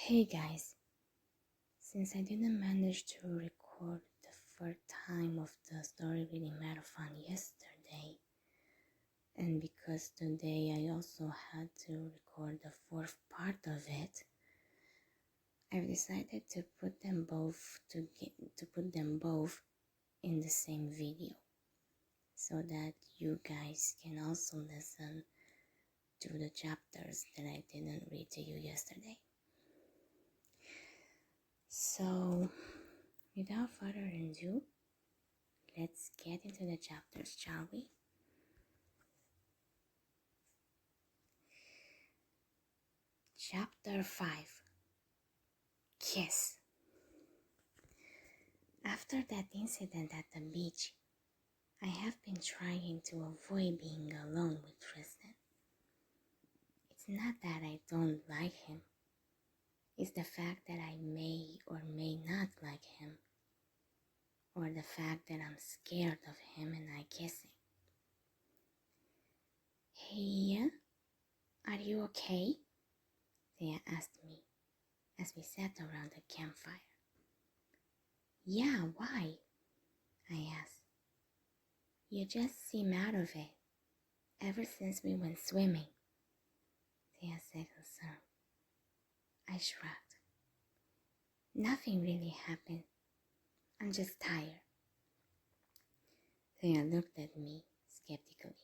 Hey guys, since I didn't manage to record the third time of the story reading marathon yesterday, and because today I also had to record the fourth part of it, I've decided to put them both in the same video so that you guys can also listen to the chapters that I didn't read to you yesterday. So, without further ado, let's get into the chapters, shall we? Chapter 5. Kiss. After that incident at the beach, I have been trying to avoid being alone with Tristan. It's not that I don't like him. It's the fact that I may or may not like him, or the fact that I'm scared of him and I kissing. Hey, are you okay? Thea asked me as we sat around the campfire. Yeah, why? I asked. You just seem out of it, ever since we went swimming. Thea said concerned. I shrugged. Nothing really happened. I'm just tired. Thea looked at me skeptically.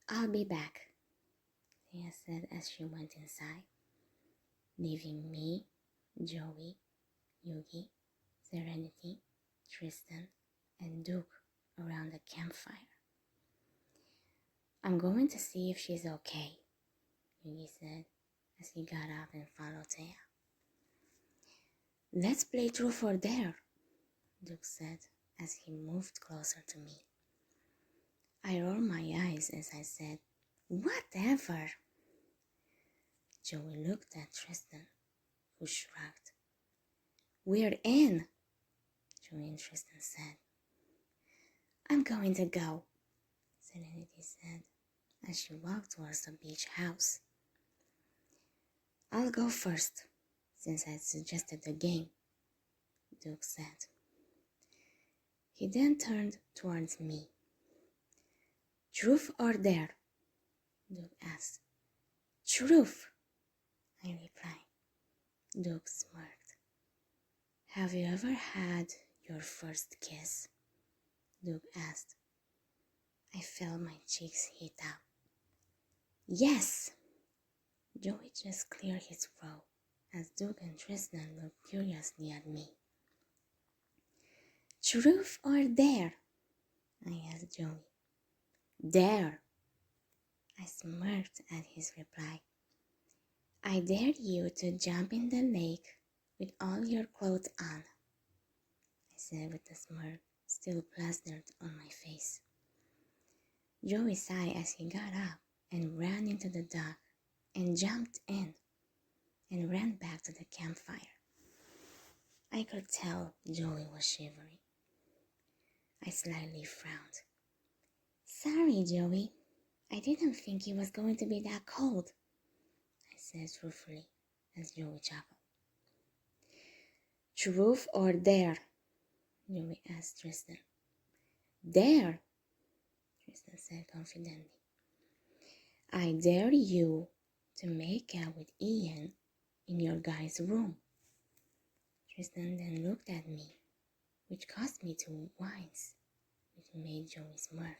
I'll be back, Thea said as she went inside, leaving me, Joey, Yugi, Serenity, Tristan, and Duke around the campfire. I'm going to see if she's okay, Yugi said as he got up and followed Thea. Let's play truth or dare, Duke said as he moved closer to me. I rolled my eyes as I said, whatever. Joey looked at Tristan, who shrugged. We're in, Joey and Tristan said. I'm going to go, Serenity said as she walked towards the beach house. I'll go first, since I suggested the game, Duke said. He then turned towards me. Truth or dare? Duke asked. Truth, I replied. Duke smirked. Have you ever had your first kiss? Duke asked. I felt my cheeks heat up. Yes! Joey just cleared his throat as Duke and Tristan looked curiously at me. Truth or dare? I asked Joey. Dare. I smirked at his reply. I dare you to jump in the lake with all your clothes on, I said with a smirk still plastered on my face. Joey sighed as he got up and ran into the dock and jumped in and ran back to the campfire. I could tell Joey was shivering. I slightly frowned. Sorry, Joey. I didn't think it was going to be that cold, I said truthfully as Joey chuckled. Truth or dare? Joey asked Tristan. Dare, Tristan said confidently. I dare you to make out with Ian in your guy's room. Tristan then looked at me, which caused me to wince, which made Joey smirk.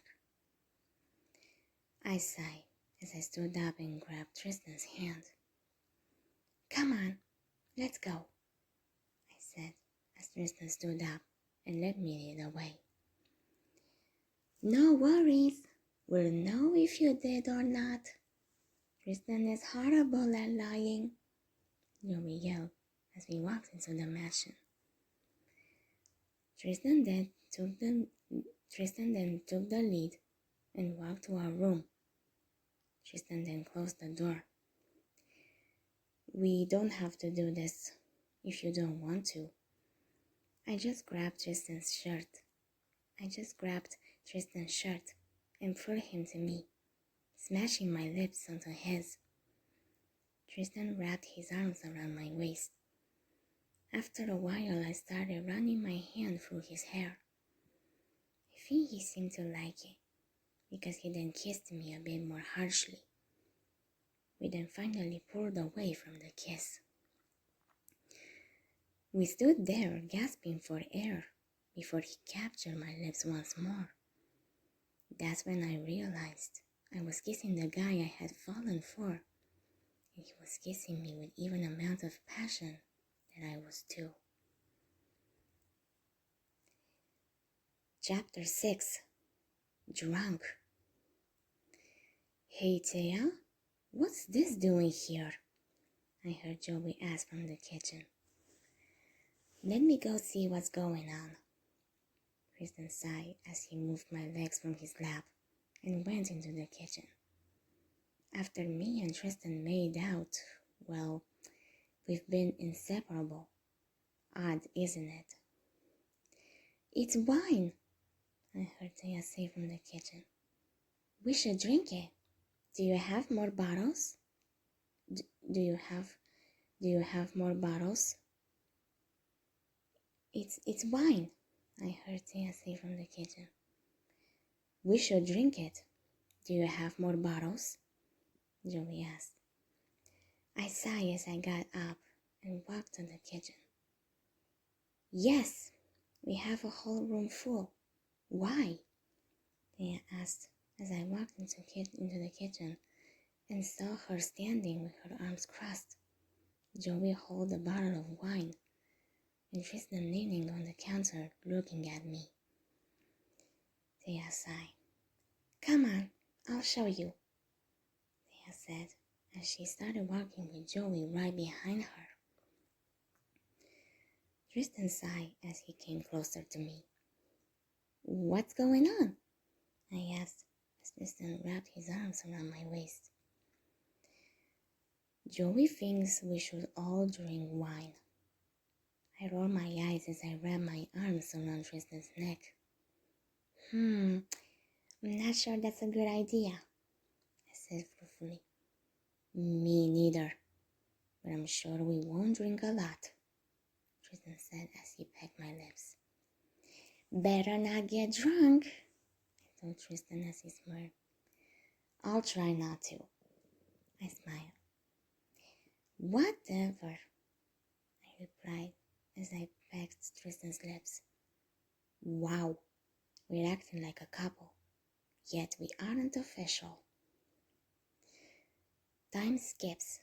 I sighed as I stood up and grabbed Tristan's hand. Come on, let's go, I said as Tristan stood up and led me the way. No worries, we'll know if you did or not. Tristan is horrible at lying, Joey yelled as we walked into the mansion. Tristan then took the lead and walked to our room. Tristan then closed the door. We don't have to do this if you don't want to. I just grabbed Tristan's shirt and pulled him to me, smashing my lips onto his. Tristan wrapped his arms around my waist. After a while, I started running my hand through his hair. I think he seemed to like it, because he then kissed me a bit more harshly. We then finally pulled away from the kiss. We stood there, gasping for air, before he captured my lips once more. That's when I realized I was kissing the guy I had fallen for, and he was kissing me with even amount of passion that I was too. Chapter 6. Drunk. Hey Thea, what's this doing here? I heard Joey ask from the kitchen. Let me go see what's going on. Tristan sighed as he moved my legs from his lap and went into the kitchen. After me and Tristan made out, well, we've been inseparable. Odd, isn't it? It's wine, I heard Thea say from the kitchen. We should drink it. Do you have more bottles? Do you have more bottles? It's wine, I heard Thea say from the kitchen. We should drink it. Do you have more bottles? Joey asked. I sighed as I got up and walked to the kitchen. Yes, we have a whole room full. Why? Thea asked as I walked into the kitchen and saw her standing with her arms crossed. Joey held a bottle of wine, and Tristan leaning on the counter looking at me. Thea sighed. Come on, I'll show you, Thea said as she started walking with Joey right behind her. Tristan sighed as he came closer to me. What's going on? I asked as Tristan wrapped his arms around my waist. Joey thinks we should all drink wine. I rolled my eyes as I wrapped my arms around Tristan's neck. I'm not sure that's a good idea, I said fruitfully. Me neither, but I'm sure we won't drink a lot, Tristan said as he pecked my lips. Better not get drunk, I told Tristan as he smirked. I'll try not to, I smiled. Whatever, I replied as I pecked Tristan's lips. Wow, we're acting like a couple, yet we aren't official. Time skips.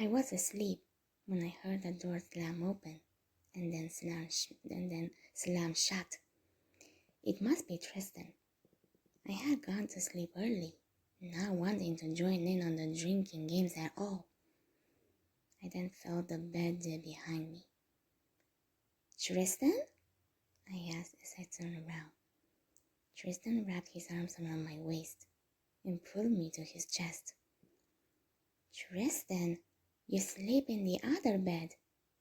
I was asleep when I heard the door slam open and then slam shut. It must be Tristan. I had gone to sleep early, not wanting to join in on the drinking games at all. I then felt the bed dip behind me. Tristan? I asked as I turned around. Tristan wrapped his arms around my waist and pulled me to his chest. Tristan, you sleep in the other bed,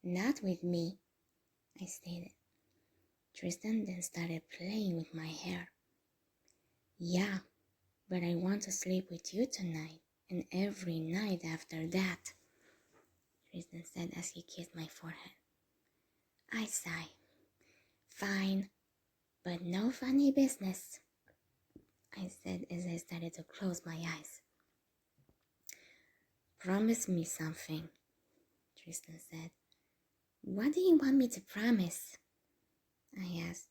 not with me, I stated. Tristan then started playing with my hair. Yeah, but I want to sleep with you tonight and every night after that, Tristan said as he kissed my forehead. I sighed. Fine, but no funny business, I said as I started to close my eyes. Promise me something, Tristan said. What do you want me to promise? I asked.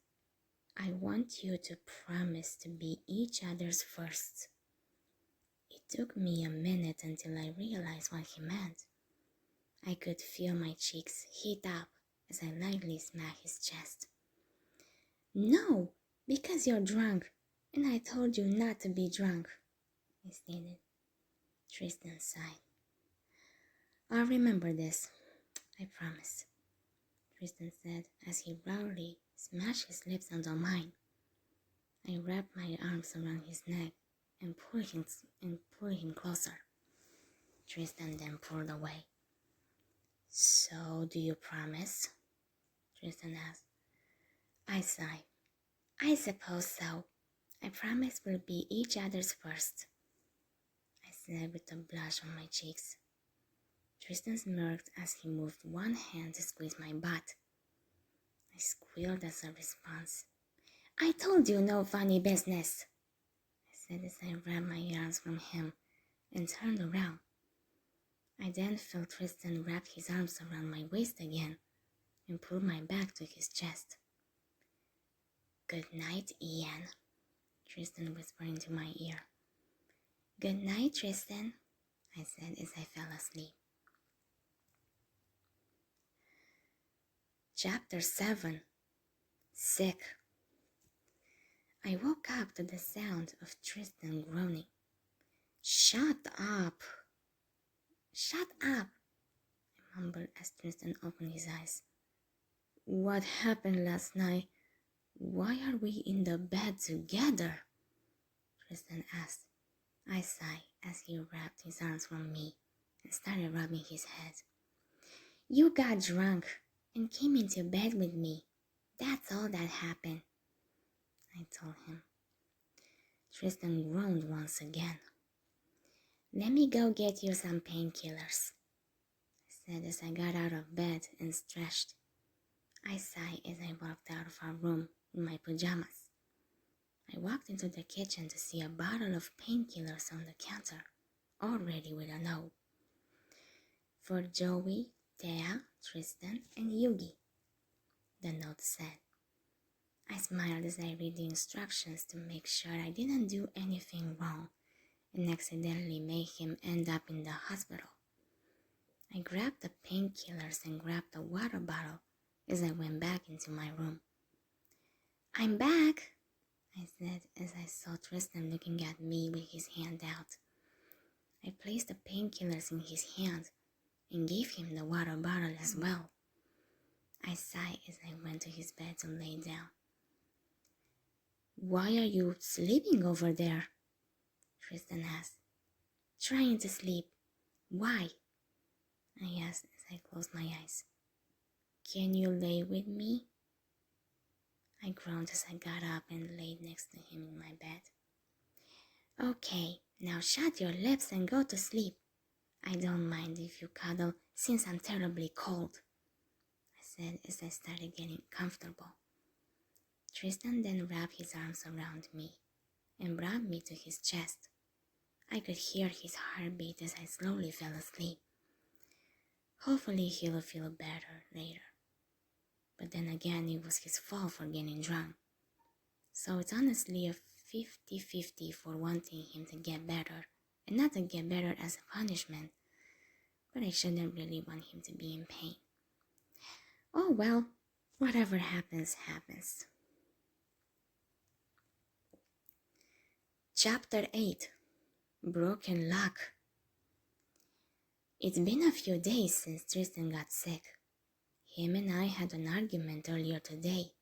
I want you to promise to be each other's first. It took me a minute until I realized what he meant. I could feel my cheeks heat up as I lightly smacked his chest. No, because you're drunk, and I told you not to be drunk, I stated. Tristan sighed. I'll remember this, I promise, Tristan said as he proudly smashed his lips onto mine. I wrapped my arms around his neck and pulled him closer. Tristan then pulled away. So, do you promise? Tristan asked. I sighed. I suppose so. I promise we'll be each other's first, I said with a blush on my cheeks. Tristan smirked as he moved one hand to squeeze my butt. I squealed as a response. I told you no funny business, I said as I grabbed my arms from him and turned around. I then felt Tristan wrap his arms around my waist again and pull my back to his chest. Good night, Ian, Tristan whispered into my ear. Good night, Tristan, I said as I fell asleep. Chapter 7. Sick. I woke up to the sound of Tristan groaning. Shut up! Shut up! I mumbled as Tristan opened his eyes. What happened last night? Why are we in the bed together? Tristan asked. I sighed as he wrapped his arms from me and started rubbing his head. You got drunk and came into bed with me. That's all that happened, I told him. Tristan groaned once again. Let me go get you some painkillers, I said as I got out of bed and stretched. I sighed as I walked out of our room in my pajamas. I walked into the kitchen to see a bottle of painkillers on the counter, all ready with a note. For Joey, Thea, Tristan, and Yugi, the note said. I smiled as I read the instructions to make sure I didn't do anything wrong and accidentally make him end up in the hospital. I grabbed the painkillers and grabbed the water bottle as I went back into my room. I'm back, I said as I saw Tristan looking at me with his hand out. I placed the painkillers in his hand and gave him the water bottle as well. I sighed as I went to his bed to lay down. Why are you sleeping over there? Tristan asked. Trying to sleep. Why? I asked as I closed my eyes. Can you lay with me? I groaned as I got up and laid next to him in my bed. Okay, now shut your lips and go to sleep. I don't mind if you cuddle since I'm terribly cold, I said as I started getting comfortable. Tristan then wrapped his arms around me and brought me to his chest. I could hear his heartbeat as I slowly fell asleep. Hopefully he'll feel better later. But then again, it was his fault for getting drunk. So it's honestly a 50-50 for wanting him to get better and not to get better as a punishment. But I shouldn't really want him to be in pain. Oh well, whatever happens, happens. Chapter 8. Broken Luck. It's been a few days since Tristan got sick. Him and I had an argument earlier today.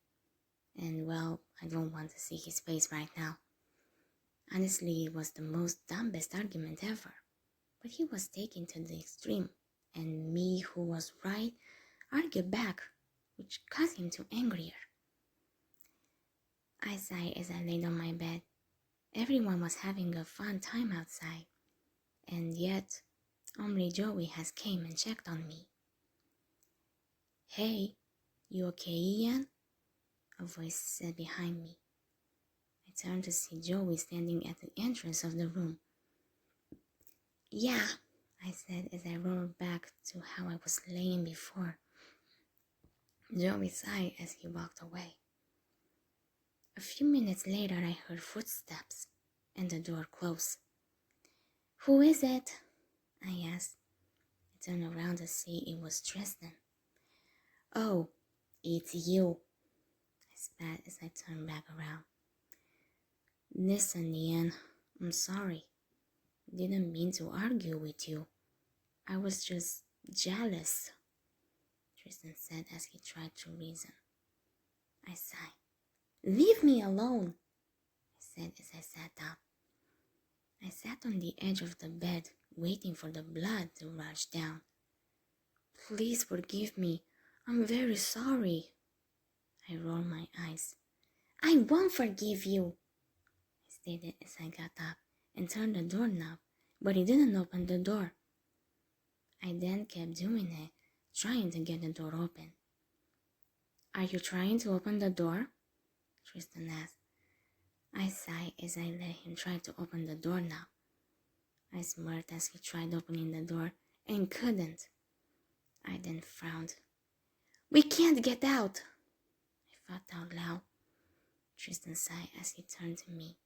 And well, I don't want to see his face right now. Honestly, it was the most dumbest argument ever. But he was taken to the extreme. And me, who was right, argued back, which caused him to angrier. I sighed as I laid on my bed. Everyone was having a fun time outside. And yet, only Joey has came and checked on me. Hey, you okay, Ian? A voice said behind me. I turned to see Joey standing at the entrance of the room. Yeah, I said as I rolled back to how I was laying before. Joey sighed as he walked away. A few minutes later, I heard footsteps and the door closed. Who is it? I asked. I turned around to see it was Tristan. Oh, it's you, I spat as I turned back around. Listen, Ian, I'm sorry. I didn't mean to argue with you. I was just jealous, Tristan said as he tried to reason. I sighed. Leave me alone, I said as I sat down. I sat on the edge of the bed, waiting for the blood to rush down. Please forgive me. I'm very sorry. I rolled my eyes. I won't forgive you, I stated as I got up and turned the doorknob but he didn't open the door. I then kept doing it, trying to get the door open. Are you trying to open the door? Tristan asked. I sighed as I let him try to open the door now. I smirked as he tried opening the door and couldn't. I then frowned. We can't get out, I thought out loud. Tristan sighed as he turned to me.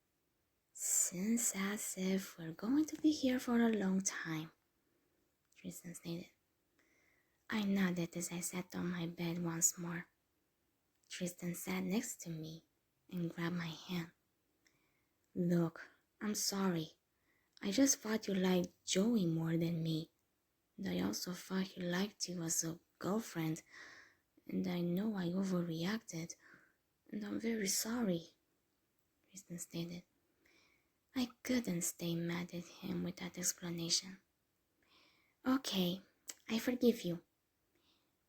Since as if we're going to be here for a long time, Tristan stated. I nodded as I sat on my bed once more. Tristan sat next to me and grabbed my hand. Look, I'm sorry. I just thought you liked Joey more than me. And I also thought he liked you as a girlfriend. And I know I overreacted. And I'm very sorry, Tristan stated. I couldn't stay mad at him with that explanation. Okay, I forgive you.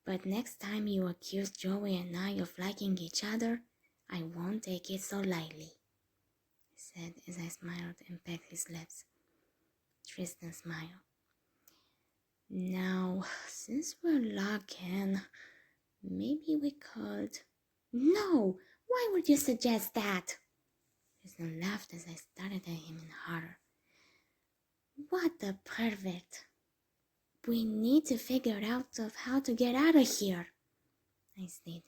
But next time you accuse Joey and I of liking each other, I won't take it so lightly, I said as I smiled and pecked his lips. Tristan smiled. Now, since we're locked in, maybe we could... No! Why would you suggest that? Tristan laughed as I stared at him in horror. What a pervert! We need to figure out how to get out of here, I stated.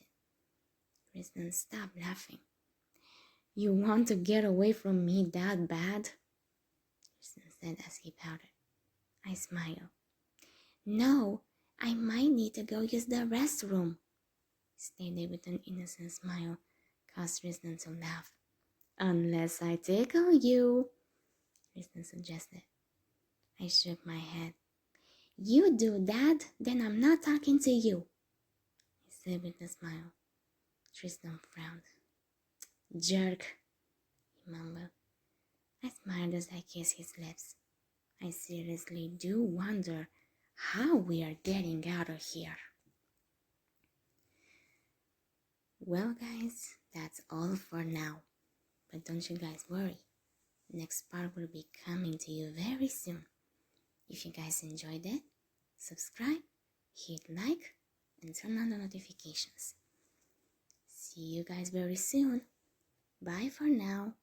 Tristan stopped laughing. You want to get away from me that bad? Tristan said as he pouted. I smiled. No, I might need to go use the restroom, stated with an innocent smile, caused Tristan to laugh. Unless I tickle you, Tristan suggested. I shook my head. You do that, then I'm not talking to you, I said with a smile. Tristan frowned. Jerk, he mumbled. I smiled as I kissed his lips. I seriously do wonder how we are getting out of here. Well, guys, that's all for now. But don't you guys worry. Next part will be coming to you very soon. If you guys enjoyed it, subscribe, hit like, and turn on the notifications. See you guys very soon. Bye for now.